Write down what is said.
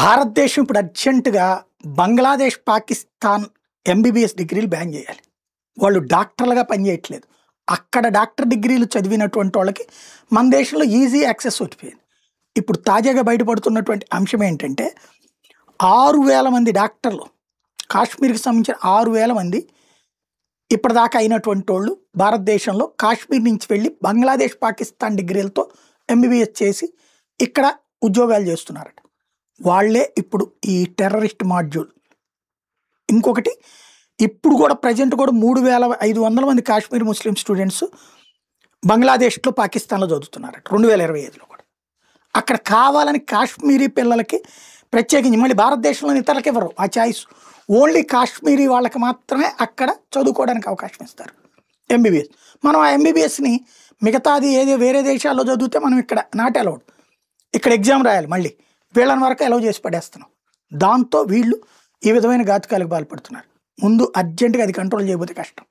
భారతదేశం ఇప్పుడు అర్జెంటుగా బంగ్లాదేశ్, పాకిస్తాన్ ఎంబీబీఎస్ డిగ్రీలు బ్యాన్ చేయాలి. వాళ్ళు డాక్టర్లుగా పనిచేయట్లేదు. అక్కడ డాక్టర్ డిగ్రీలు చదివినటువంటి వాళ్ళకి మన దేశంలో ఈజీ యాక్సెస్ వచ్చిపోయింది. ఇప్పుడు తాజాగా బయటపడుతున్నటువంటి అంశం ఏంటంటే 6,000 మంది డాక్టర్లు, కాశ్మీర్కి సంబంధించిన 6,000 మంది ఇప్పటిదాకా అయినటువంటి వాళ్ళు భారతదేశంలో కాశ్మీర్ నుంచి వెళ్ళి బంగ్లాదేశ్, పాకిస్తాన్ డిగ్రీలతో ఎంబీబీఎస్ చేసి ఇక్కడ ఉద్యోగాలు చేస్తున్నారట. వాళ్ళే ఇప్పుడు ఈ టెర్రరిస్ట్ మాడ్యూల్. ఇంకొకటి ఇప్పుడు కూడా ప్రజెంట్ కూడా 3,500 మంది కాశ్మీర్ ముస్లిం స్టూడెంట్స్ బంగ్లాదేశ్లో, పాకిస్తాన్లో చదువుతున్నారట 2025లో కూడా. అక్కడ కావాలని కాశ్మీరీ పిల్లలకి ప్రత్యేకించి మళ్ళీ భారతదేశంలోని ఇతరులకు ఇవ్వరు ఆ ఛాయిస్. ఓన్లీ కాశ్మీరీ వాళ్ళకి మాత్రమే అక్కడ చదువుకోవడానికి అవకాశం ఇస్తారు ఎంబీబీఎస్. మనం ఆ ఎంబీబీఎస్ని మిగతాది ఏదో వేరే దేశాల్లో చదివితే మనం ఇక్కడ నాట్ అలౌడ్, ఇక్కడ ఎగ్జామ్ రాయాలి. మళ్ళీ వీళ్ళని వరకు అలౌ చేసి పడేస్తున్నాం. దాంతో వీళ్ళు ఈ విధమైన ఘాతుకాలకు పాల్పడుతున్నారు. ముందు అర్జెంటుగా అది కంట్రోల్ చేయబోతే కష్టం.